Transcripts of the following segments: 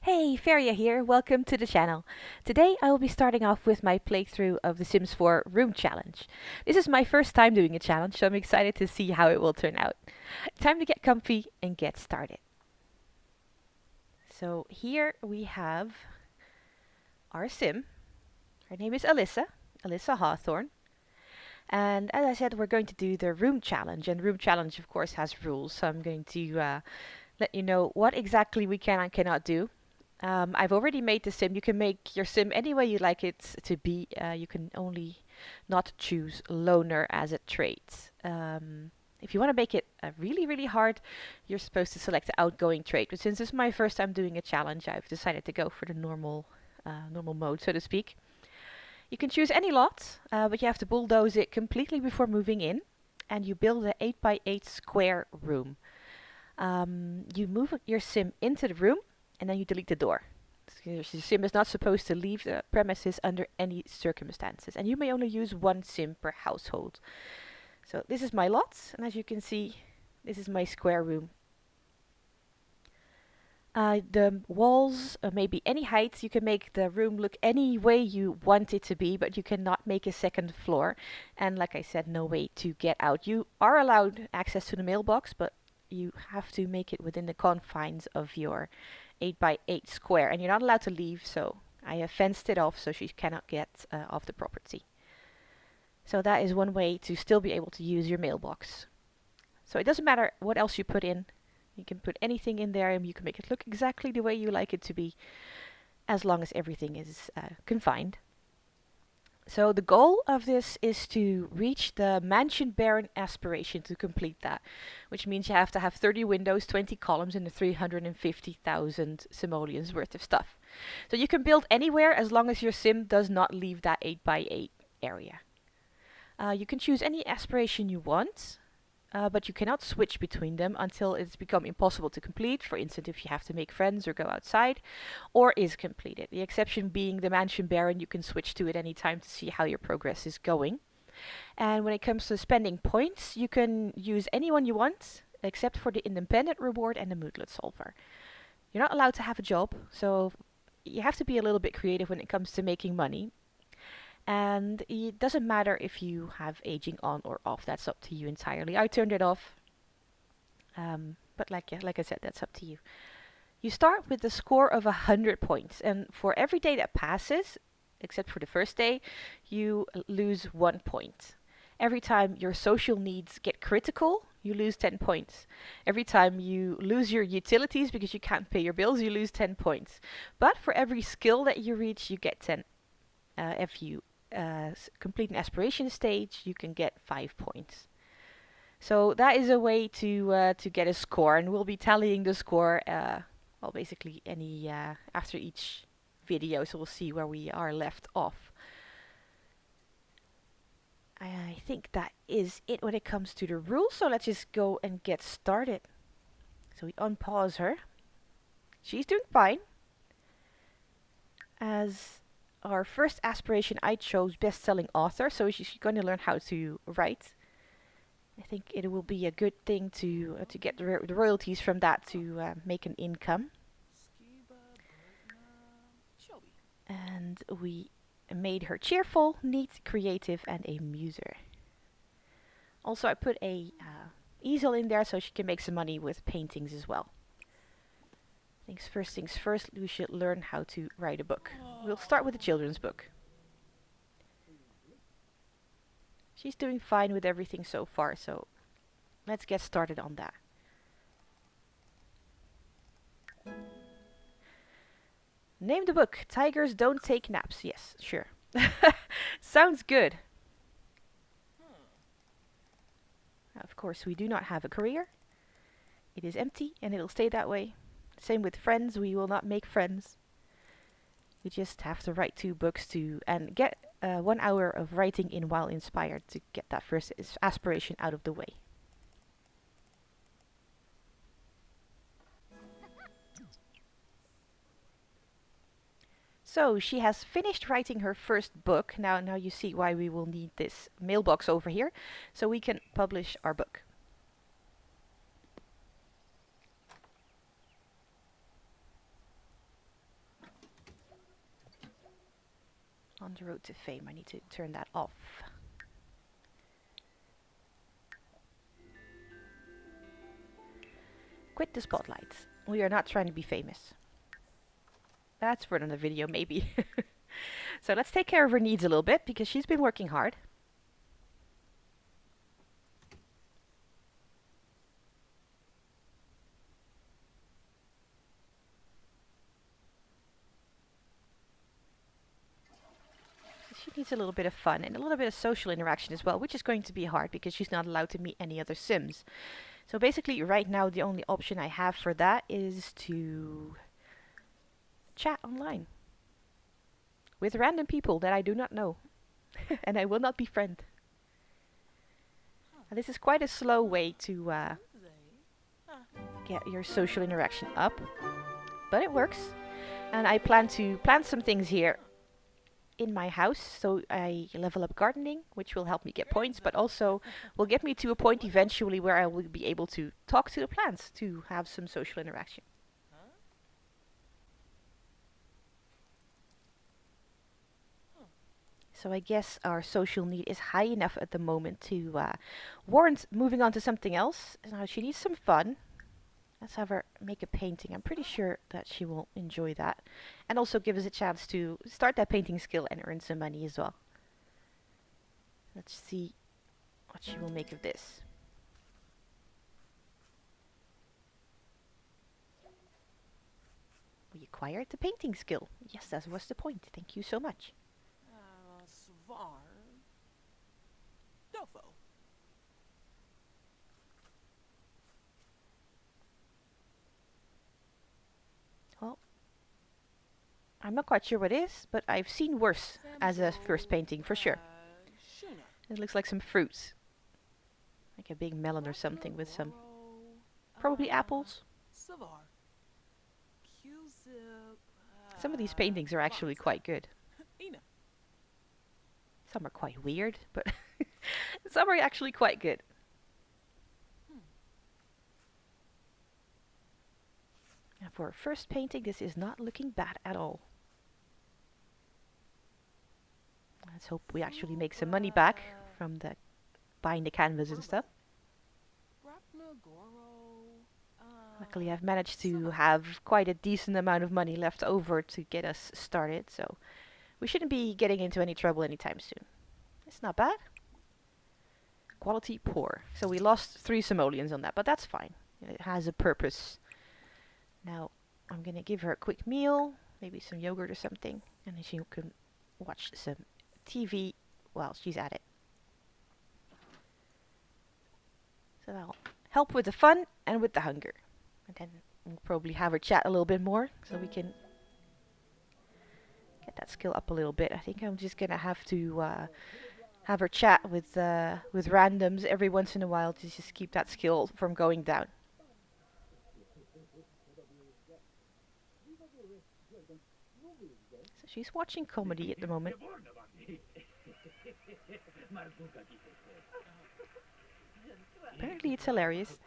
Hey, Ferya here, welcome to the channel. Today I will be starting off with my playthrough of the Sims 4 Room Challenge. This is my first time doing a challenge, so I'm excited to see how it will turn out. Time to get comfy and get started. So here we have our Sim. Her name is Alyssa Hawthorne. And as I said, we're going to do the Room Challenge, and Room Challenge of course has rules, so I'm going to let you know what exactly we can and cannot do. I've already made the sim. You can make your sim any way you like it to be. You can only not choose loner as a trait. If you want to make it really hard, you're supposed to select the outgoing trait. But since this is my first time doing a challenge, I've decided to go for the normal mode, so to speak. You can choose any lot, but you have to bulldoze it completely before moving in. And you build an 8x8 square room. You move your sim into the room and then you delete the door. The sim is not supposed to leave the premises under any circumstances, and you may only use one sim per household. So this is my lot, and as you can see, this is my square room. The walls may be any height. You can make the room look any way you want it to be, but you cannot make a second floor. And like I said, no way to get out. You are allowed access to the mailbox, but you have to make it within the confines of your 8x8 square, and you're not allowed to leave, so I have fenced it off so she cannot get off the property. So that is one way to still be able to use your mailbox. So it doesn't matter what else you put in. You can put anything in there and you can make it look exactly the way you like it to be, as long as everything is confined. So the goal of this is to reach the Mansion Baron aspiration, to complete that, which means you have to have 30 windows, 20 columns, and 350,000 simoleons worth of stuff. So you can build anywhere as long as your sim does not leave that 8x8 area. You can choose any aspiration you want, but you cannot switch between them until it's become impossible to complete. For instance, if you have to make friends or go outside, or is completed. The exception being the Mansion Baron, you can switch to it any time to see how your progress is going. And when it comes to spending points, you can use anyone you want, except for the independent reward and the moodlet solver. You're not allowed to have a job, so you have to be a little bit creative when it comes to making money. And it doesn't matter if you have aging on or off. That's up to you entirely. I turned it off. But like I said, that's up to you. You start with the score of 100 points. And for every day that passes, except for the first day, you lose 1 point. Every time your social needs get critical, you lose 10 points. Every time you lose your utilities because you can't pay your bills, you lose 10 points. But for every skill that you reach, you get 10. If you complete an aspiration stage, you can get 5 points. So that is a way to get a score, and we'll be tallying the score. Well, basically any after each video, so we'll see where we are left off. I think that is it when it comes to the rules. So let's just go and get started. So we unpause her. She's doing fine. As our first aspiration, I chose best-selling author, so she's going to learn how to write. I think it will be a good thing to get the royalties from that to make an income. And we made her cheerful, neat, creative, and a muser. Also, I put a easel in there so she can make some money with paintings as well. Things first, we should learn how to write a book. We'll start with a children's book. She's doing fine with everything so far, so let's get started on that. Name the book. Tigers Don't Take Naps. Yes, sure. Sounds good. Of course, we do not have a career. It is empty, and it'll stay that way. Same with friends, we will not make friends. We just have to write 2 books and get 1 hour of writing in while inspired to get that first aspiration out of the way. So she has finished writing her first book. Now you see why we will need this mailbox over here, so we can publish our book. On the road to fame. I need to turn that off. Quit the spotlight. We are not trying to be famous. That's for another video, maybe. So let's take care of her needs a little bit, because she's been working hard. She needs a little bit of fun and a little bit of social interaction as well, which is going to be hard because she's not allowed to meet any other Sims. So basically right now the only option I have for that is to chat online with random people that I do not know and I will not befriend. Now, this is quite a slow way to get your social interaction up, but it works. And I plan to plant some things here in my house, so I level up gardening, which will help me get points, but also will get me to a point eventually where I will be able to talk to the plants to have some social interaction. So I guess our social need is high enough at the moment to warrant moving on to something else. Now she needs some fun. Let's have her make a painting. I'm pretty sure that she will enjoy that. And also give us a chance to start that painting skill and earn some money as well. Let's see what she will make of this. We acquired the painting skill. Yes, that was the point. Thank you so much. Well, I'm not quite sure what it is, but I've seen worse as a first painting for sure. It looks like some fruits. Like a big melon or something with some, probably apples. Some of these paintings are actually quite good. Some are quite weird, but some are actually quite good. And for a first painting, this is not looking bad at all. Let's hope we actually make some money back from the buying the canvas and stuff. Luckily, I've managed to have quite a decent amount of money left over to get us started, so we shouldn't be getting into any trouble anytime soon. It's not bad. Quality poor. So we lost 3 simoleons on that, but that's fine. It has a purpose. Now, I'm gonna give her a quick meal, maybe some yogurt or something, and then she can watch some TV while she's at it. So that'll help with the fun and with the hunger. And then we'll probably have her chat a little bit more, so we can get that skill up a little bit. I think I'm just gonna have to have her chat with randoms every once in a while to just keep that skill from going down. So she's watching comedy at the moment. Apparently it's hilarious.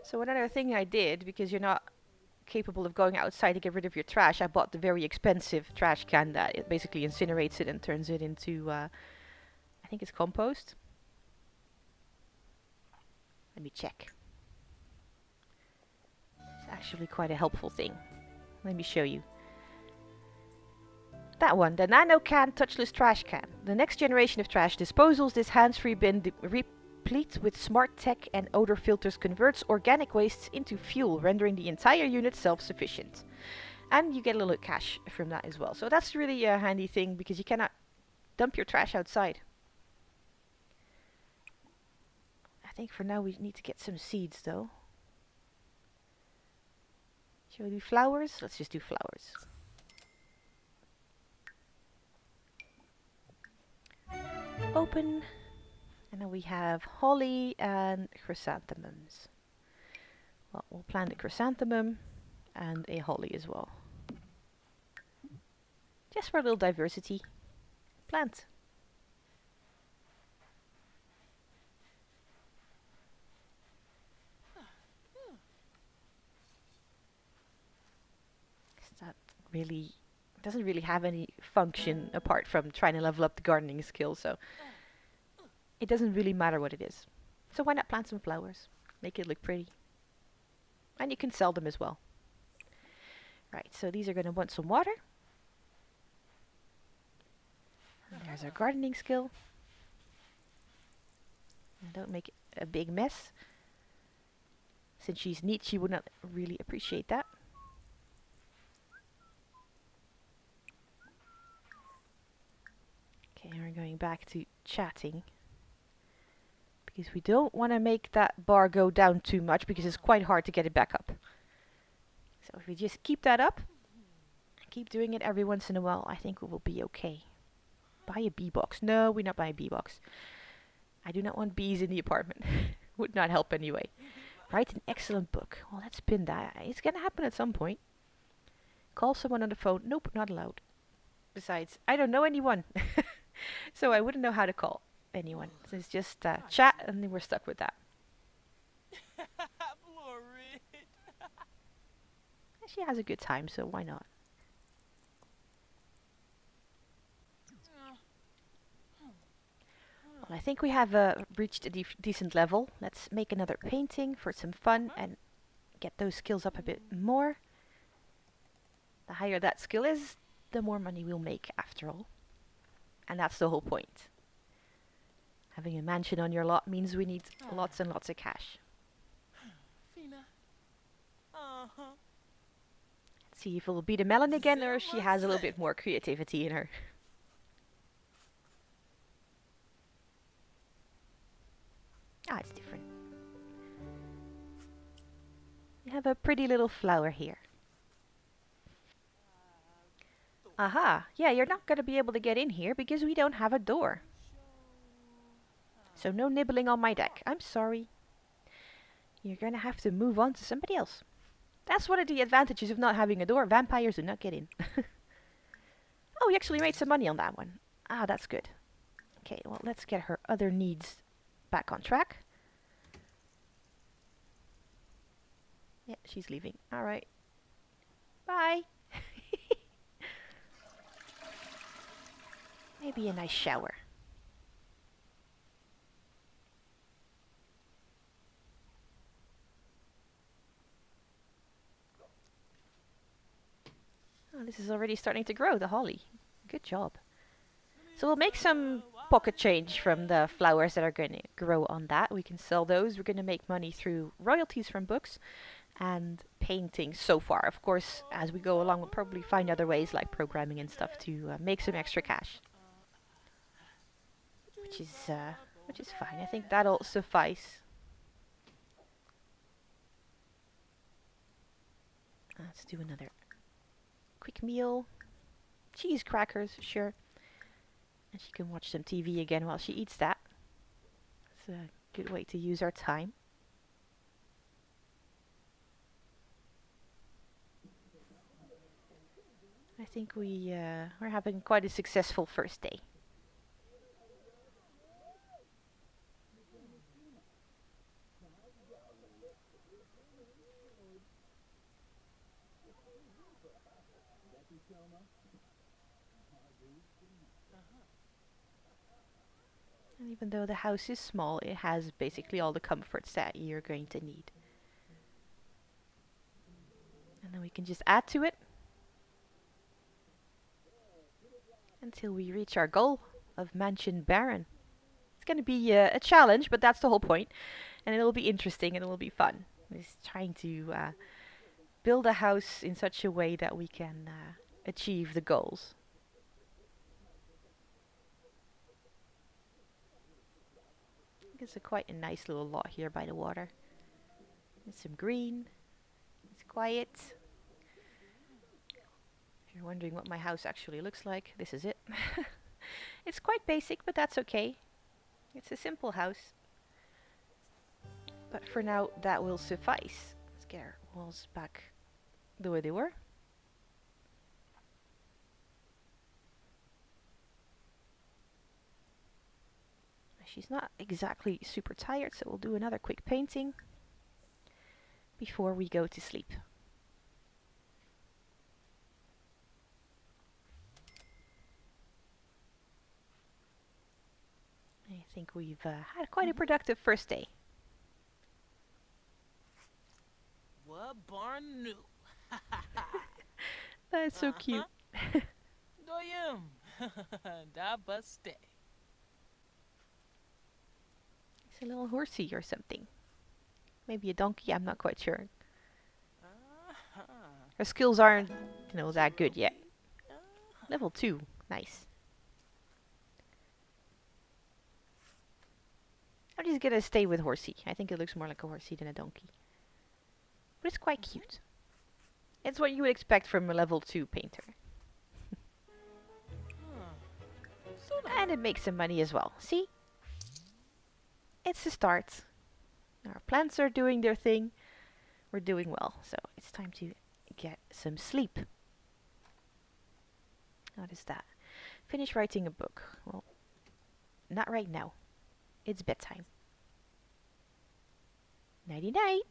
So another thing I did, because you're not capable of going outside to get rid of your trash, I bought the very expensive trash can that it basically incinerates it and turns it into, I think it's compost. Let me check. It's actually quite a helpful thing. Let me show you. That one, the Nano Can Touchless Trash Can. The next generation of trash disposals, this hands-free bin replete with smart tech and odor filters converts organic wastes into fuel, rendering the entire unit self-sufficient. And you get a little cash from that as well. So that's really a handy thing because you cannot dump your trash outside. I think for now we need to get some seeds though. Shall we do flowers? Let's just do flowers. Open. And then we have holly and chrysanthemums. Well, we'll plant a chrysanthemum and a holly as well. Just for a little diversity. Plant. It's not really doesn't really have any function apart from trying to level up the gardening skill, so it doesn't really matter what it is. So why not plant some flowers? Make it look pretty. And you can sell them as well. Right, so these are going to want some water. And there's our gardening skill. And don't make a big mess. Since she's neat, she would not really appreciate that. Okay, we're going back to chatting. Because we don't want to make that bar go down too much because it's quite hard to get it back up. So if we just keep that up, keep doing it every once in a while, I think we will be okay. Buy a bee box. No, we're not buying a bee box. I do not want bees in the apartment. Would not help anyway. Write an excellent book. Well, let's pin that. It's gonna happen at some point. Call someone on the phone. Nope, not allowed. Besides, I don't know anyone. So I wouldn't know how to call anyone. So it's just chat and then we're stuck with that. She has a good time, so why not? Well, I think we have reached a decent level. Let's make another painting for some fun and get those skills up a bit more. The higher that skill is, the more money we'll make after all. And that's the whole point. Having a mansion on your lot means we need lots and lots of cash. Let's see if it'll be the melon again or if she has a little bit more creativity in her. Ah, it's different. You have a pretty little flower here. Aha! Yeah, you're not going to be able to get in here because we don't have a door. So no nibbling on my deck. I'm sorry. You're going to have to move on to somebody else. That's one of the advantages of not having a door. Vampires do not get in. Oh, we actually made some money on that one. Ah, that's good. Okay, well, let's get her other needs back on track. Yeah, she's leaving. Alright. Bye. Maybe a nice shower. Oh, this is already starting to grow, the holly. Good job. So we'll make some pocket change from the flowers that are going to grow on that. We can sell those. We're going to make money through royalties from books and painting so far. Of course, as we go along, we'll probably find other ways like programming and stuff to make some extra cash. Which is fine. I think that'll suffice. Let's do another quick meal. Cheese crackers, sure. And she can watch some TV again while she eats that. It's a good way to use our time. I think we're having quite a successful first day. And even though the house is small, it has basically all the comforts that you're going to need. And then we can just add to it until we reach our goal of Mansion Baron. It's going to be a challenge, but that's the whole point. And it'll be interesting and it'll be fun. It's trying to build a house in such a way that we can achieve the goals. It's quite a nice little lot here by the water. There's some green. It's quiet. If you're wondering what my house actually looks like, this is it. It's quite basic, but that's okay. It's a simple house. But for now, that will suffice. Let's get our walls back the way they were. she's not exactly super tired, so we'll do another quick painting before we go to sleep. I think we've had quite a productive first day. What barn new? That's so cute. Doyum. Da but stay. It's a little horsey or something. Maybe a donkey, I'm not quite sure. Her skills aren't, that good yet. Level 2, nice. I'm just gonna stay with horsey. I think it looks more like a horsey than a donkey. But it's quite cute. It's what you would expect from a level 2 painter. And it makes some money as well. See? It's the start. Our plants are doing their thing. We're doing well. So it's time to get some sleep. What is that? Finish writing a book. Well, not right now. It's bedtime. Nighty night.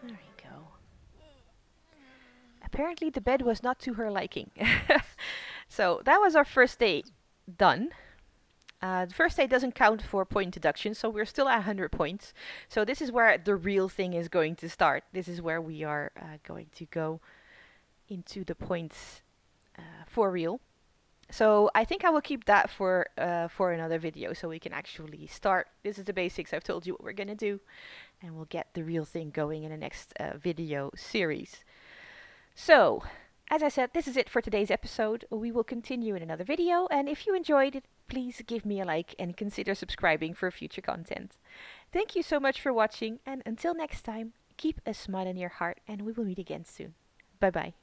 There we go. Apparently the bed was not to her liking. So that was our first day done. The first day doesn't count for point deduction, so we're still at 100 points. So this is where the real thing is going to start. This is where we are going to go into the points for real. So I think I will keep that for another video, so we can actually start. This is the basics. I've told you what we're gonna do, and we'll get the real thing going in the next video series. So, as I said, this is it for today's episode. We will continue in another video, and if you enjoyed it, please give me a like and consider subscribing for future content. Thank you so much for watching, and until next time, keep a smile in your heart, and we will meet again soon. Bye bye.